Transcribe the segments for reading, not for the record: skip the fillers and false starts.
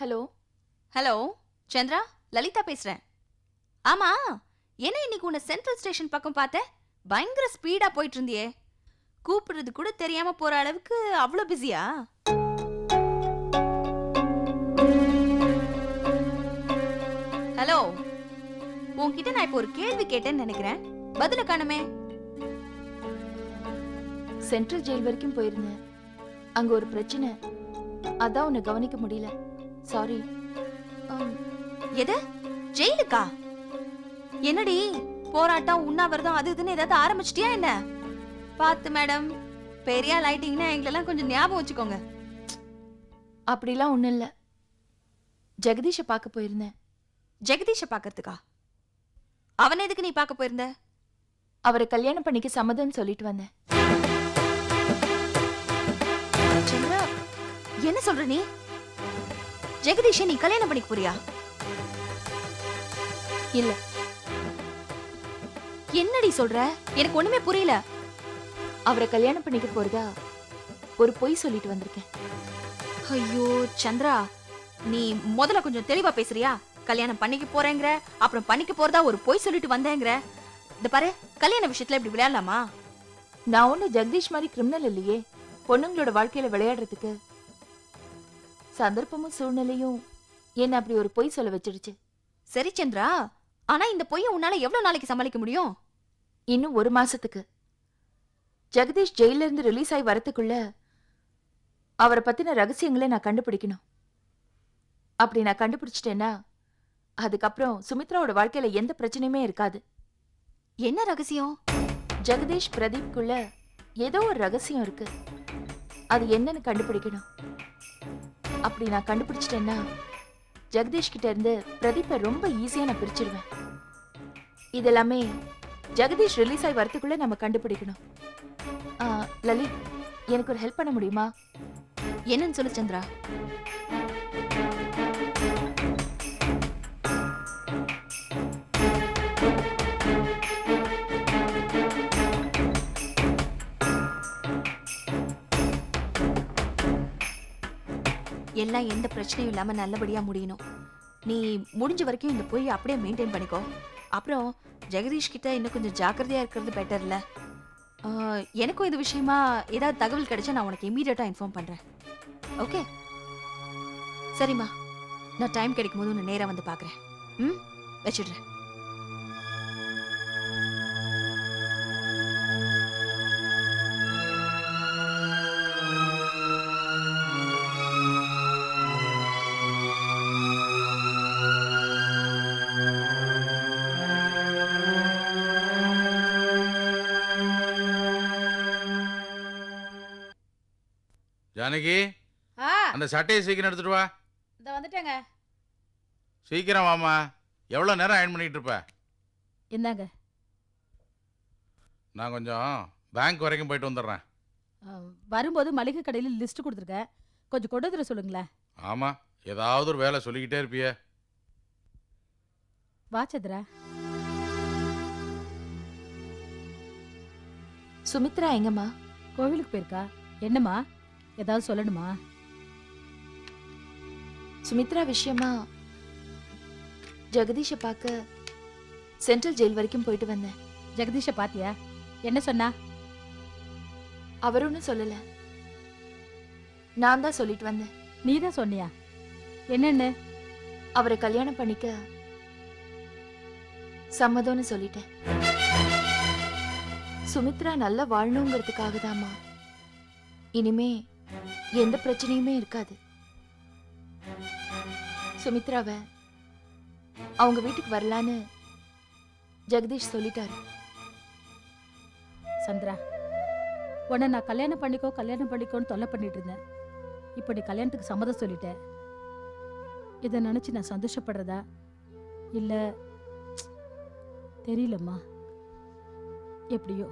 Hello hello Chandra, Lalitha பேசுறேன். ஆமா, என்ன இன்னைக்கு உன்னை சென்ட்ரல் ஸ்டேஷன் பக்கம் பார்த்தேன். பயங்கர ஸ்பீடா போயிட்டு இருந்தியே. கூப்பிடுறது கூட தெரியாம போற அளவுக்கு அவ்வளோ பிஸியா? ஹலோ, உன்கிட்ட நான் இப்போ ஒரு கேள்வி கேட்டேன்னு நினைக்கிறேன். பதில காணுமே. சென்ட்ரல் ஜெயில் வரைக்கும் போயிருந்தேன். அங்க ஒரு பிரச்சனை, அதான் உன்னை கவனிக்க முடியல. சாரி. எது? ஜெயிலுக்கா? என்னடி போராட்டம், உண்ணாவிரதம், அது இதுன்னு ஏதாவது ஆரம்பிச்சிட்டியா என்ன? பார்த்து மேடம், பெரிய லைட்டிங்னா எங்களெல்லாம் கொஞ்சம் ஞாபகம் வச்சுக்கோங்க. அப்படிலாம் ஒண்ணும் இல்ல. ஜெகதீஷை பார்க்க போயிருந்தேன். ஜெகதீஷை பார்க்கறதுக்கா? அவனை எதுக்கு நீ பார்க்க போயிருந்த? அவரை கல்யாணம் பண்ணிக்க சம்மதம் சொல்லிட்டு வந்தேன். சந்திரா, என்ன சொல்ற நீ? ஜெகதீஷை நீ கல்யாணம் பண்ணிக்க போறியா? இல்ல. என்னடி சொல்ற? எனக்கு ஒண்ணுமே புரியல. அவரை கல்யாணம் பண்ணிக்க போறதா ஒரு பொய் சொல்லிட்டு வந்திருக்கேன். ஐயோ சந்திரா, நீ முதல்ல கொஞ்சம் தெளிவா பேசுறியா? கல்யாணம் பண்ணிக்க போறேங்கிற, அப்புறம் பண்ணிக்க போறதா ஒரு பொய் சொல்லிட்டு வந்தேங்கிற. இந்த பாரு, கல்யாண விஷயத்துல இப்படி விளையாடலாமா? நான் ஒன்னும் ஜெகதீஷ் மாதிரி கிரிமினல் இல்லையே. பொண்ணுங்களோட வாழ்க்கையில விளையாடுறதுக்கு சந்தர்ப்பமும் சூழ்நிலையும் என்ன அப்படி ஒரு பொய் சொல்ல வச்சிடுச்சு. சரி சந்திரா, ஆனா இந்த பொய்யை உன்னால எவ்வளவு நாளைக்கு சமாளிக்க முடியும்? இன்னும் 1 மாசத்துக்கு. ஜெகதீஷ் ஜெயில இருந்து ரிலீஸ் ஆகி வரத்துக்குள்ள அவரை பத்தின ரகசியங்களை நான் கண்டுபிடிக்கணும். அப்படி நான் கண்டுபிடிச்சிட்டேன்னா அதுக்கப்புறம் சுமித்ராவோட வாழ்க்கையில எந்த பிரச்சனையுமே இருக்காது. என்ன ரகசியம்? ஜெகதீஷ் பிரதீப்குள்ள ஏதோ ஒரு ரகசியம் இருக்கு. அது என்னன்னு கண்டுபிடிக்கணும். அப்படி நான் கண்டுபிடிச்சிட்டேன்னா ஜெகதீஷ் கிட்ட இருந்து பிரதீப்பை ரொம்ப ஈஸியா நான் பிரிச்சிருவேன். இதெல்லாமே ஜெகதீஷ் ரிலீஸ் ஆகி வரத்துக்குள்ள நம்ம கண்டுபிடிக்கணும். லலித், எனக்கு ஒரு ஹெல்ப் பண்ண முடியுமா? என்னன்னு சொல்லு சந்திரா. எல்லாம் எந்த பிரச்சனையும் இல்லாம நல்லபடியா முடியணும். நீ முடிஞ்ச வரைக்கும் இந்த பொய் அப்படியே மெயின்டைன் பண்ணிக்கோ. அப்புறம் ஜெகதீஷ் கிட்ட இன்னும் கொஞ்சம் ஜாக்கிரதையா இருக்கிறது பெட்டர்ல. எனக்கும் இது விஷயமா ஏதாவது தகவல் கிடைச்சா நான் உனக்கு இமீடியட்டா இன்ஃபார்ம் பண்றேன். ஓகே? சரிம்மா, நான் டைம் கிடைக்கும் போது உன்னை நேரா வந்து பாக்குறேன். வச்சிடுறேன். ஜானகி, அந்த சட்டையை சீக்கிரம் எடுத்துட்டு வா. இந்த வந்துட்டேங்க. சீக்கிரம் வாமா. எவ்வளோ நேரம் அயன் பண்ணிட்டு இருப்ப? என்னங்க? நான் கொஞ்சம் பேங்க் வரைக்கும் போயிட்டு வந்துடுறேன். வரும்போது மளிகை கடையில் லிஸ்ட் கொடுத்துருக்கேன், கொஞ்சம் கொண்டு வந்துட சொல்லுங்களேன். ஆமாம், ஏதாவது ஒரு வேலை சொல்லிக்கிட்டே இருப்பிய. வா சந்திரா. சுமித்ரா எங்கம்மா? கோவிலுக்கு போயிருக்கா. என்னம்மா, ஏதாவது சொல்லணுமா? சுமித்ரா விஷயமா ஜெகதீஷை பார்க்க சென்ட்ரல் ஜெயில் வரைக்கும் போயிட்டு வந்தேன். ஜெகதீஷை பாத்தியா? என்ன சொன்னா? அவர் ஒன்றும் சொல்லல, நான் தான் சொல்லிட்டு வந்தேன். நீ தான் சொன்னியா? என்னன்னு? அவரை கல்யாணம் பண்ணிக்க சம்மதம்னு சொல்லிட்டேன். சுமித்ரா நல்லா வாழணுங்கிறதுக்காக தாம்மா. இனிமே எந்த பிரச்சனையுமே இருக்காது. சுமித்ராவை அவங்க வீட்டுக்கு வரலான்னு ஜெகதீஷ் சொல்லிட்டாரு. சந்திரா, உன்னை நான் கல்யாணம் பண்ணிக்கோன்னு தொல்லை பண்ணிட்டு இருந்தேன். இப்போ நீ கல்யாணத்துக்கு சம்மதம் சொல்லிட்ட. இதை நினைச்சு நான் சந்தோஷப்படுறதா இல்ல தெரியலம்மா. எப்படியோ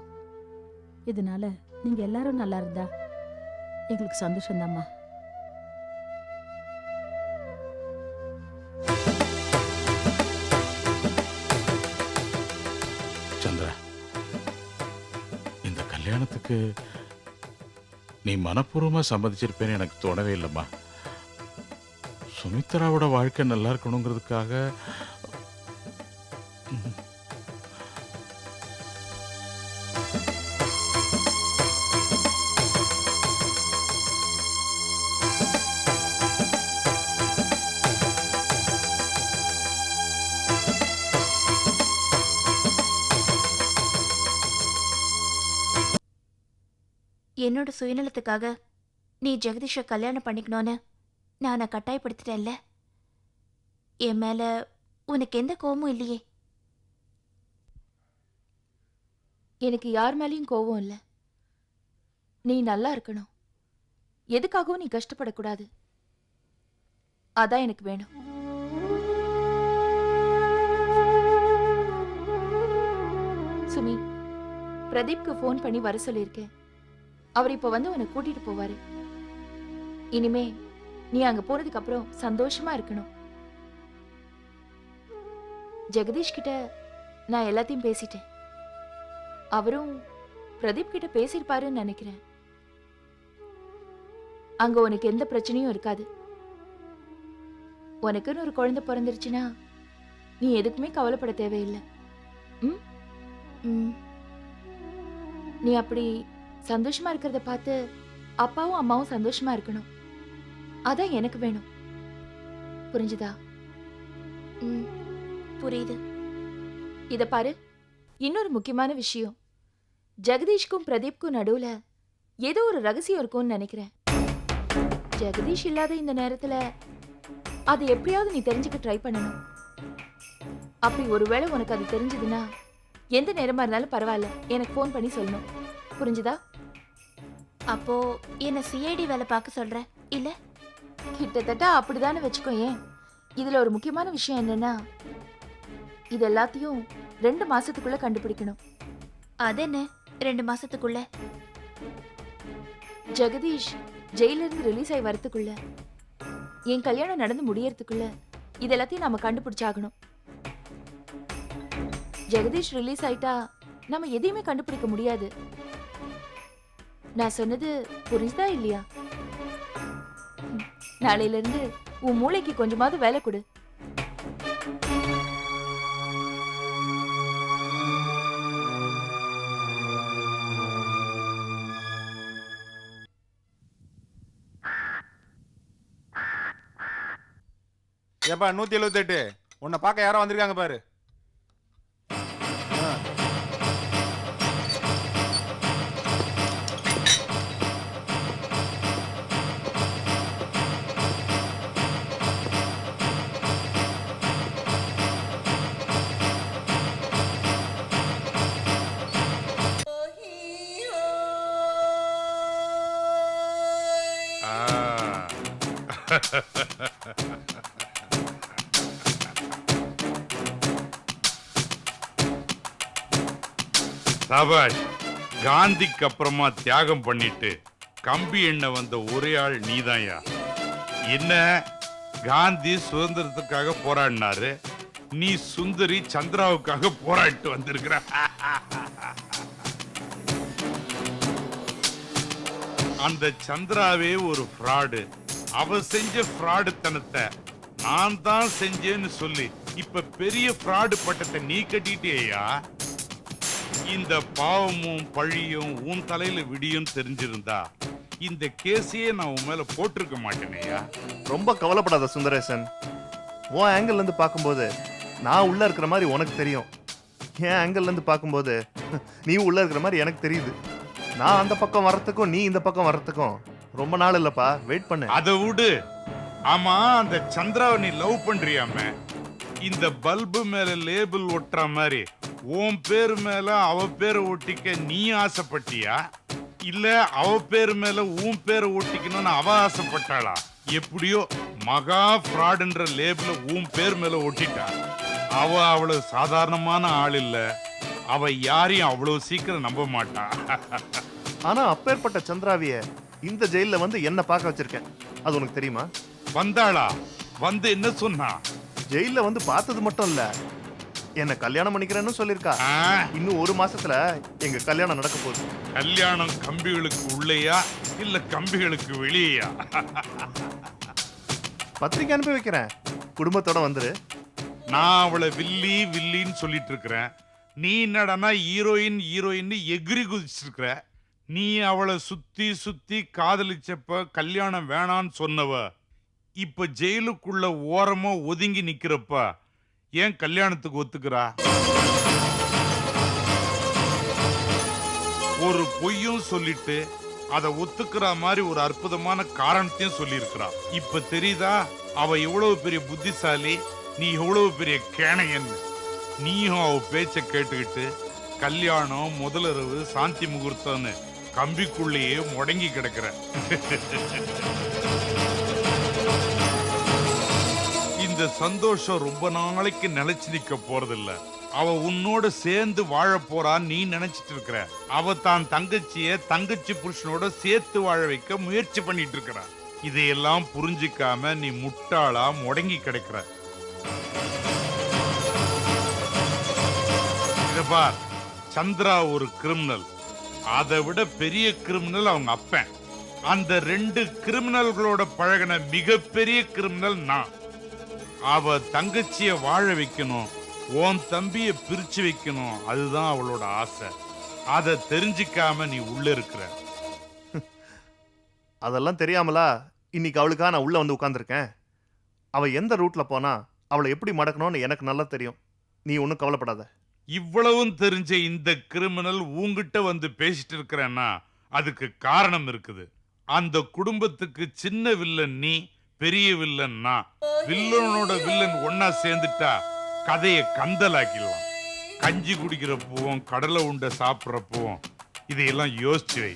இதனால நீங்க எல்லாரும் நல்லா இருந்தா எங்களுக்கு சந்தோஷம்தாம்மா. சந்திரா, இந்த கல்யாணத்துக்கு நீ மனப்பூர்வமா சம்மதிச்சிருப்பேன்னு எனக்கு தோணவே இல்லைம்மா. சுமித்ராவோட வாழ்க்கை நல்லா இருக்கணுங்கிறதுக்காக என்னோட சுயநலத்துக்காக நீ ஜெகதீஷை கல்யாணம் பண்ணிக்கணும்னு நான் கட்டாயப்படுத்திட்டேன்ல. என் மேல உனக்கு எந்த கோபமும் இல்லையே. எனக்கு யார் மேலேயும் கோவம் இல்லை. நீ நல்லா இருக்கணும், எதுக்காகவும் நீ கஷ்டப்படக்கூடாது, அதான் எனக்கு வேணும். சுமி, பிரதீப்க்கு ஃபோன் பண்ணி வர சொல்லியிருக்கேன். அவர் இப்ப வந்து உன்னை கூட்டிட்டு போவாரு. இனிமே நீ அங்க போனதுக்கு அப்புறம் சந்தோஷமா இருக்கணும். ஜெகதீஷ் கிட்ட நான் எல்லாத்தையும் பேசிட்டேன். அவரும் பிரதீப் கிட்ட பேசியிருப்பாருன்னு நினைக்கிறேன். அங்க உனக்கு எந்த பிரச்சனையும் இருக்காது. உனக்குன்னு ஒரு குழந்தை பிறந்துருச்சுன்னா நீ எதுக்குமே கவலைப்பட தேவையில்லை. ம் ம், நீ அப்படி சந்தோஷமா இருக்கிறத பார்த்து அப்பாவும் அம்மாவும் சந்தோஷமா இருக்கணும், அதான் எனக்கு வேணும். புரிஞ்சுதா? ம், புரியுது. இத பாரு, இன்னொரு முக்கியமான விஷயம். ஜெகதீஷ்க்கும் பிரதீப்க்கும் நடுவுல ஏதோ ஒரு ரகசியம் இருக்கும்னு நினைக்கிறேன். ஜெகதீஷ் இல்லாத இந்த நேரத்துல அது எப்படியாவது நீ தெரிஞ்சுக்க ட்ரை பண்ணணும். அப்படி ஒருவேளை உனக்கு அது தெரிஞ்சதுன்னா எந்த நேரமா இருந்தாலும் பரவாயில்ல, எனக்கு ஃபோன் பண்ணி சொல்லணும். புரிஞ்சுதா? அப்போ என்ன சிஐடி வேலை பார்க்க சொல்ற இல்ல? கிட்டத்தட்ட அப்படிதானே வச்சுக்கோ. ஏன், இதுல ஒரு முக்கியமான விஷயம் என்னன்னா, இது எல்லாத்தையும் 2 மாசத்துக்குள்ள கண்டுபிடிக்கணும். அது என்ன 2 மாசத்துக்குள்ள? ஜெகதீஷ் ஜெயில இருந்து ரிலீஸ் ஆகி வரதுக்குள்ள, என் கல்யாணம் நடந்து முடியறதுக்குள்ள இது எல்லாத்தையும் நாம கண்டுபிடிச்சாகணும். ஜெகதீஷ் ரிலீஸ் ஆயிட்டா நம்ம எதையுமே கண்டுபிடிக்க முடியாது. நான் சொன்னது புரிஞ்சுதா இல்லையா? நாளையில இருந்து உன் மூளைக்கு கொஞ்சமாவது வேலை கொடு. ஏப்பா 178 உன்னை பார்க்க யாரோ வந்திருக்காங்க பாரு. சபாஷ், காந்திக்கு அப்புறமா தியாகம் பண்ணிட்டு கம்பி எண்ண வந்த ஒரே ஆள் நீதான்யா. என்ன, காந்தி சுதந்திரத்துக்காக போராடினாரு, நீ சுந்தரி சந்திராவுக்காக போராடிட்டு வந்திருக்கிற. அந்த சந்திராவே ஒரு ஃப்ராடு. அவ செஞ்ச ஃப்ராடுத்தனத்தை நான் தான் செஞ்சேன்னு சொல்லி இப்ப பெரிய ஃப்ராடு பட்டத்தை நீ கட்டிட்டேயா. இந்த பாவமும் பழியும் உன் தலையில விடியும் தெரிஞ்சிருந்தா இந்த கேஸையே நான் உன் மேல போட்டிருக்க மாட்டேனேயா. ரொம்ப கவலைப்படாத சுந்தரேசன். உன் ஆங்கிள் இருந்து பார்க்கும்போது நான் உள்ள இருக்கிற மாதிரி உனக்கு தெரியும். என் ஆங்கிள் இருந்து பார்க்கும்போது நீ உள்ள இருக்கிற மாதிரி எனக்கு தெரியுது. நான் அந்த பக்கம் வர்றதுக்கும் நீ இந்த பக்கம் வர்றதுக்கும் ரொம்ப நாள் இல்லப்பா, வெயிட் பண்ணு. அதை விடு. ஆமா, அந்த சந்திராவை நீ லவ் பண்றியாம? இந்த பல்பு மேல லேபிள் ஒட்டுற மாதிரி உன் பேரு மேல அவ பேரை ஒட்டிக்க நீ ஆசைப்பட்டியா, இல்ல அவ பேரு மேல உன் பேரை ஒட்டிக்கணும்னு அவ ஆசைப்பட்டாளா? எப்படியோ மகா ஃப்ராடுன்ற லேபிள உன் பேர் மேல ஒட்டிட்டா. அவ அவ்வளவு சாதாரணமான ஆள் இல்ல. அவ யாரையும் அவ்வளவு சீக்கிரம் நம்ப மாட்டா. ஆனா அப்பேற்பட்ட சந்திராவிய இந்த ஜெயில வந்து என்ன பார்க்க வச்சிருக்கேன், அது உனக்கு தெரியுமா? வந்தாளா? வந்து என்ன சொன்னா? ஜெயில வந்து பார்த்தது மட்டும் இல்ல, என்ன கல்யாணம் பண்ணிக்கிறேன்னு சொல்லிருக்கா. இன்னும் 1 மாசத்துல எங்க கல்யாணம் நடக்க போகுது. கல்யாணம் கம்பிகளுக்கு உள்ளேயா இல்ல கம்பிகளுக்கு வெளியா? பத்திரிக்கை அனுப்பி வைக்கிறேன், குடும்பத்தோட வந்துரு. நான் அவளை வில்லி வில்லின்னு சொல்லிட்டு இருக்கிறேன். நீ என்னடானா ஹீரோயின் ஹீரோயின் எகிரி குதிச்சிருக்கிற. நீ அவளை சுத்தி சுத்தி காதலிச்சப்ப கல்யாணம் வேணான்னு சொன்னவ இப்ப ஜெயிலுக்குள்ள ஓரமா ஒதுங்கி நிக்கிறப்ப ஏன் கல்யாணத்துக்கு ஒத்துக்கிறா? ஒரு பொய்யும் சொல்லிட்டு அதை ஒத்துக்கிற மாதிரி ஒரு அற்புதமான காரணத்தையும் சொல்லி இருக்கிறா. இப்ப தெரியுதா அவ எவ்வளவு பெரிய புத்திசாலி, நீ எவ்வளவு பெரிய கேணையன். நீயும் அவ பேச்ச கேட்டுக்கிட்டு கல்யாணம் முதலிரவு சாந்தி முகூர்த்தம்னு கம்பிக்குள்ளேயே முடங்கி கிடக்குற. இந்த சந்தோஷம் ரொம்ப நாளைக்கு நிலைச்சு நிக்க போறதில்ல. அவ உன்னோட சேர்ந்து வாழ போறான்னு நீ நினைச்சிட்டு இருக்கிற. அவ தான் தங்கச்சி புருஷனோட சேர்த்து வாழ வைக்க முயற்சி பண்ணிட்டு இருக்கிற. இதையெல்லாம் புரிஞ்சிக்காம நீ முட்டாளா முடங்கி கிடக்குற. இத பார், சந்திரா ஒரு கிரிமினல், அதை விட பெரிய கிரிமினல் அவங்க அப்பன். அந்த 2 கிரிமினல்களோட பழகின மிகப்பெரிய கிரிமினல் நான். அவ தங்கச்சிய வாழ வைக்கணும், உன் தம்பிய பிரிச்சு வைக்கணும், அதுதான் அவளோட ஆசை. அதை தெரிஞ்சுக்காம நீ உள்ள இருக்கிற. அதெல்லாம் தெரியாமலா இன்னைக்கு அவளுக்காக நான் உள்ள வந்து உட்கார்ந்துருக்கேன். அவ எந்த ரூட்ல போனா அவளை எப்படி மடக்கணும்னு எனக்கு நல்லா தெரியும். நீ ஒன்றும் கவலைப்படாத. இவ்வளவும் தெரிஞ்ச இந்த கிரிமினல் உன்கிட்ட வந்து பேசிட்டு இருக்கிறேன்னா அதுக்கு காரணம் இருக்குது. அந்த குடும்பத்துக்கு சின்ன வில்லன் நீ, பெரிய வில்லன் நான். வில்லனோட வில்லன் ஒன்னா சேர்ந்துட்டா கதையை கந்தலாக்கிடலாம். கஞ்சி குடிக்கிறப்பவும் கடலை உண்டை சாப்பிட்றப்பவும் இதையெல்லாம் யோசிச்சு வை.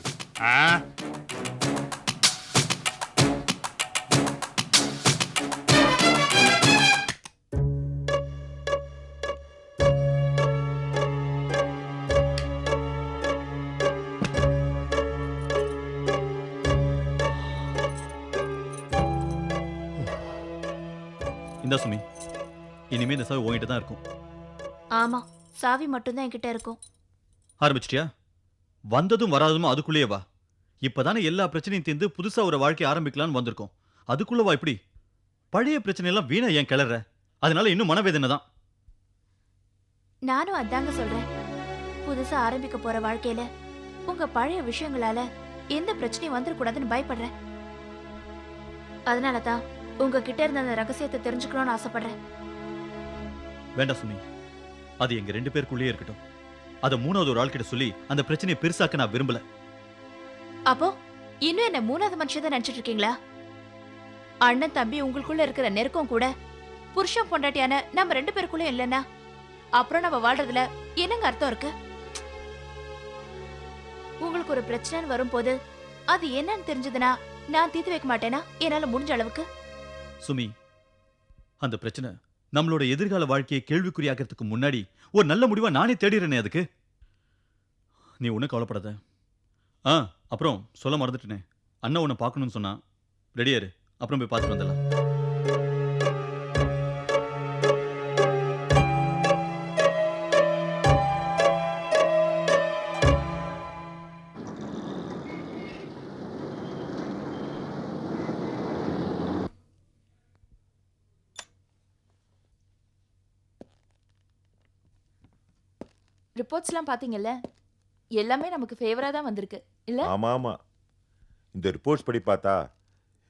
இந்த சுமி, இனிமே இந்த சாவி உங்ககிட்ட தான் இருக்கும். ஆமா, சாவி மட்டும்தான் என்கிட்ட இருக்கும். ஆரம்பிச்சிட்டியா? வந்ததும் வராதும் அதுக்குள்ளேயே வா. இப்பதானே எல்லா பிரச்சனையும் தீர்ந்து புதுசா ஒரு வாழ்க்கை ஆரம்பிக்கலாம்னு வந்திருக்கோம். அதுக்குள்ள வா. இப்படி பழைய பிரச்சனை எல்லாம் வீணா ஏன் கிளற? அதனால இன்னும் மனவேதனை தான். நானும் அதாங்க சொல்றேன். புதுசா ஆரம்பிக்க போற வாழ்க்கையில உங்க பழைய விஷயங்களால எந்த பிரச்சனையும் வந்துடக்கூடாதுன்னு பயப்படுறேன். அதனாலதான் உங்ககிட்ட இருந்த அந்த ரகசியத்தை தெரிஞ்சுக்கணும்னு ஆசைப்படுறேன். வேண்டாம் சுமி, அது எங்க 2 பேருக்குள்ளேயே இருக்கட்டும். அதை 3வது ஒரு ஆள்கிட்ட சொல்லி அந்த பிரச்சனையை பெருசாக்க நான் விரும்பல. அப்போ இன்னும் என்ன 3வது மனுஷன் நினைச்சிட்டு இருக்கீங்களா? அண்ணன் தம்பி உங்களுக்குள்ள இருக்கிற நெருக்கம் கூட புருஷன் பொண்டாட்டியான நம்ம 2 பேருக்குள்ள இல்லைன்னா அப்புறம் நம்ம வாழ்றதுல என்னங்க அர்த்தம் இருக்கு? உங்களுக்கு ஒரு பிரச்சனைன்னு வரும்போது அது என்னன்னு தெரிஞ்சதுன்னா நான் தீர்த்து வைக்க மாட்டேனா என்னால முடிஞ்ச அளவுக்கு? சுமி, அந்த பிரச்சனை நம்மளோட எதிர்கால வாழ்க்கையை கேள்விக்குறியாக்கிறதுக்கு முன்னாடி ஒரு நல்ல முடிவா நானே தேடிறேனே. அதுக்கு நீ ஒன்றும் கவலைப்படாத. அப்புறம் சொல்ல மறந்துட்டேனே, அண்ணன் உன்னை பார்க்கணும்னு சொன்னா ரெடியாரு, அப்புறம் போய் பார்த்துட்டு வந்துடலாம். ரிப்போர்ட்ஸ்லாம் பாத்தீங்கல்ல, எல்லாமே நமக்கு ஃபேவரா தான் வந்திருக்கு இல்ல? ஆமா ஆமா, இந்த ரிப்போர்ட்ஸ் படி பார்த்தா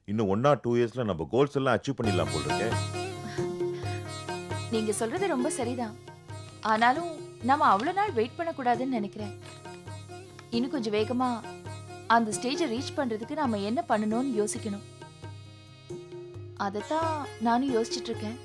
இன்னும் 1 or 2 இயர்ஸ்ல நம்ம கோல்ஸ் எல்லாம் அச்சீவ் பண்ணிடலாம் போல இருக்கே. நீங்க சொல்றது ரொம்ப சரிதான். ஆனாலும் நாம அவ்வளவு நாள் வெயிட் பண்ணக்கூடாதுன்னு நினைக்கிறேன். இன்னும் கொஞ்சம் வேகமா அந்த ஸ்டேஜை ரீச் பண்றதுக்கு நாம என்ன பண்ணணும்னு யோசிக்கணும். அதைத்தான் நானும் யோசிச்சுட்டு இருக்கேன்.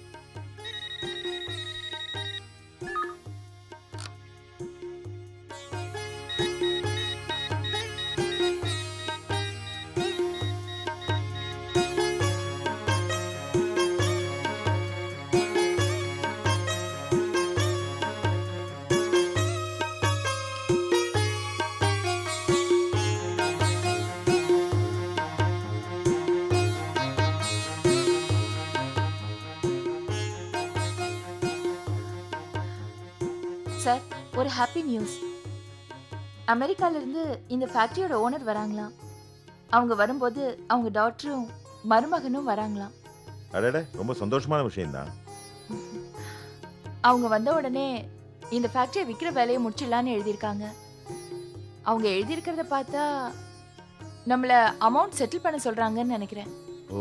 சார், ஒரு ஹாப்பி நியூஸ். அமெரிக்கால இருந்து இந்த ஃபேக்டரியோட ஓனர் வராங்களாம். அவங்க வரும்போது அவங்க டாக்டரும் மருமகனும் வராங்களாம். அடடே, ரொம்ப சந்தோஷமான விஷயம்தான். அவங்க வந்த உடனே இந்த ஃபேக்டரியை விற்கிற வேலையை முடிச்சிடலான்னு எழுதியிருக்காங்க. அவங்க எழுதியிருக்கிறத பார்த்தா நம்மள அமௌண்ட் செட்டில் பண்ண சொல்றாங்கன்னு நினைக்கிறேன்.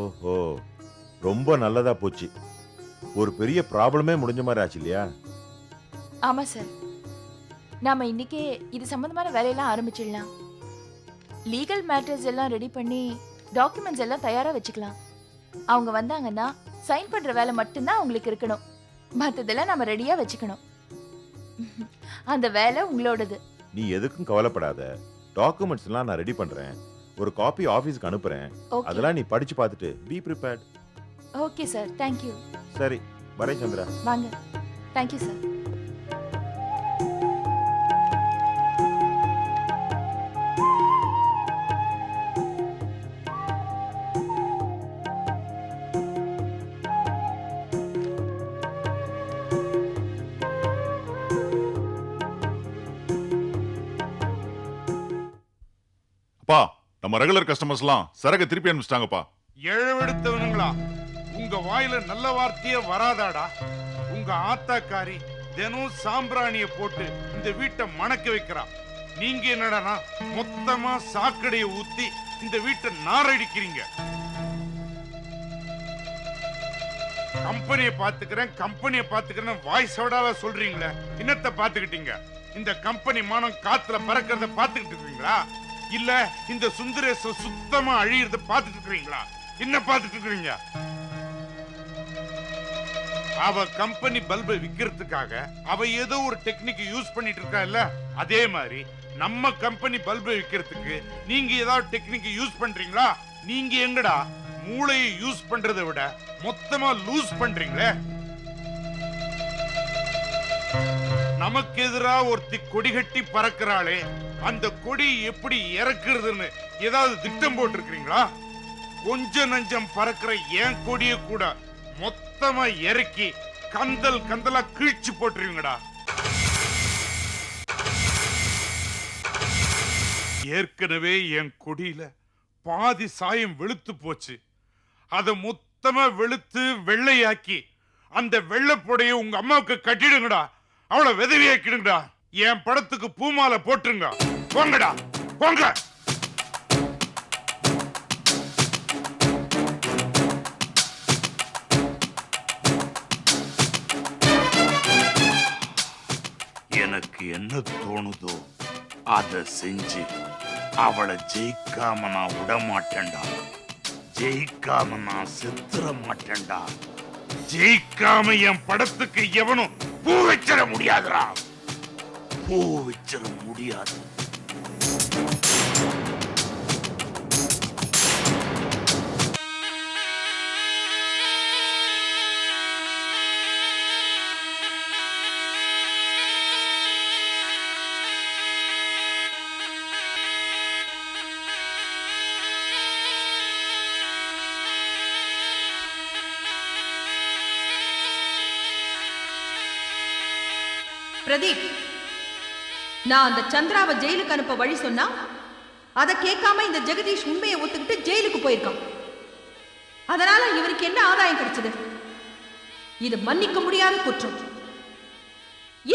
ஓஹோ, ரொம்ப நல்லதா போச்சு. ஒரு பெரிய ப்ராப்ளமே முடிஞ்ச மாதிரி ஆச்சு இல்லையா? ஆமா சார், நாம இன்னைக்கே இது சம்பந்தமான வேலையெல்லாம் ஆரம்பிச்சிடலாம். லீகல் மேட்டர்ஸ் எல்லாம் ரெடி பண்ணி டாக்குமெண்ட்ஸ் எல்லாம் தயாரா வச்சுக்கலாம். அவங்க வந்தாங்கன்னா சைன் பண்ற வேலை மட்டும்தான் அவங்களுக்கு இருக்கணும். மற்றதெல்லாம் நம்ம ரெடியா வச்சுக்கணும். அந்த வேலை உங்களோடது. நீ எதுக்கும் கவலைப்படாத. டாக்குமெண்ட்ஸ் எல்லாம் நான் ரெடி பண்றேன். ஒரு காப்பி ஆபீஸ்க்கு அனுப்புறேன். Okay. அதெல்லாம் நீ படிச்சு பார்த்துட்டு be prepared. Okay sir, thank you. சரி, வரேன் சந்திரா. வாங்க. Thank you sir. அப்பா, நம்ம ரெகுலர் கஸ்டமர்ஸ்லாம் சரக்கு திருப்பி அனுப்பிச்சிட்டாங்கப்பா. எழுவெடுத்தவனுங்களா, உங்க வாயில நல்ல வார்த்தையே வராதாடா? உங்க ஆத்தாக்காரி தினம் சாம்பிராணிய போட்டு இந்த வீட்டை மணக்க வைக்கிறா. நீங்க என்னடா மொத்தமா சாக்கடைய ஊத்தி இந்த வீட்டை நாரடிக்கிறீங்க. கம்பெனியை பாத்துக்கிறேன் வாய் சவடாவா சொல்றீங்களே, என்னத்தை பாத்துக்கிட்டீங்க? இந்த கம்பெனி மானம் காத்துல பறக்கிறத பாத்துக்கிட்டு இருக்கீங்களா? இல்ல இந்த சுந்தரேச சுத்தமா அழியறத பாத்துட்டு இருக்கீங்களா? என்ன பாத்துட்டு இருக்கீங்க? அவ கம்பெனி பல்பை விக்கிறதுக்காக அவ ஏதோ ஒரு டெக்னிக் யூஸ் பண்ணிட்டு இருக்கா இல்ல, அதே மாதிரி நம்ம கம்பெனி பல்பை விக்கிறதுக்கு நீங்க ஏதாவது டெக்னிக் யூஸ் பண்றீங்களா? நீங்க எங்கடா மூளையை யூஸ் பண்றதை விட மொத்தமா லூஸ் பண்றீங்களே. நமக்கு எதிரா ஒருத்தி கொடி கட்டி பறக்கிறாளே, அந்த கொடி எப்படி இறக்குறதுன்னு ஏதாவது திட்டம் போட்டிருக்கீங்களா? கொஞ்ச நஞ்சம் பறக்கிற என் கொடியை கூட மொத்தமா இறக்கி கந்தல் கந்தலா கிழிச்சு போட்டுருவீங்கடா. ஏற்கனவே என் கொடியில பாதி சாயம் வெளுத்து போச்சு. அதை மொத்தமா வெளுத்து வெள்ளையாக்கி அந்த வெள்ளைப்பொடைய உங்க அம்மாவுக்கு கட்டிடுங்கடா. அவளை விதவியாக்கிடுங்கடா. என் படத்துக்கு பூமாலை போட்டுருங்க. போங்கடா, போங்க. எனக்கு என்ன தோணுதோ அத செஞ்சு அவளை ஜெயிக்காம நான் விட மாட்டேன்டா. ஜெயிக்காம நான் செத்துற மாட்டேன்டா. ஜெயிக்காம என் படத்துக்கு எவனும் பூ வச்சிட முடியாதுடா. பூ வச்சிட முடியாது. பிரதீப், நான் அந்த சந்திராவை ஜெயிலுக்கு அனுப்ப வழி சொன்னா அதை கேட்காம இந்த ஜெகதீஷ் உண்மையை ஒத்துக்கிட்டு ஜெயிலுக்கு போயிருக்கான். அதனால இவருக்கு என்ன ஆதாயம் கிடைச்சது? இது மன்னிக்க முடியாத குற்றம்.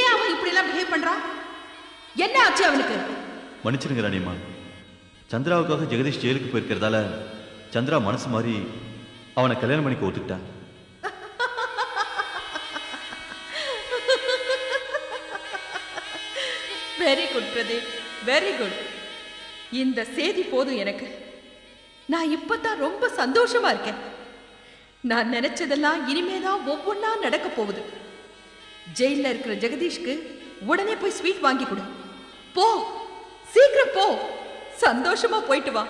ஏன் அவன் இப்படி எல்லாம் பிஹேவ் பண்றான்? என்ன ஆச்சு அவனுக்கு? மன்னிச்சிருங்க ராணியம்மா. சந்திராவுக்காக ஜெகதீஷ் ஜெயிலுக்கு போயிருக்கிறதால சந்திரா மனசு மாதிரி அவனை கல்யாணம் பண்ணிக்க ஒத்துக்கிட்டான். Very good Pradeep, very good. இந்த செய்தி போதும் எனக்கு. நான் இப்பதான் ரொம்ப சந்தோஷமா இருக்கேன். நான் நினைச்சதெல்லாம் இனிமேதான் ஒவ்வொன்னா நடக்க போகுது. ஜெயில இருக்கிற ஜெகதீஷ்க்கு உடனே போய் ஸ்வீட் வாங்கி கொடு. போ, சீக்கிரம் போ, சந்தோஷமா போயிட்டு வா.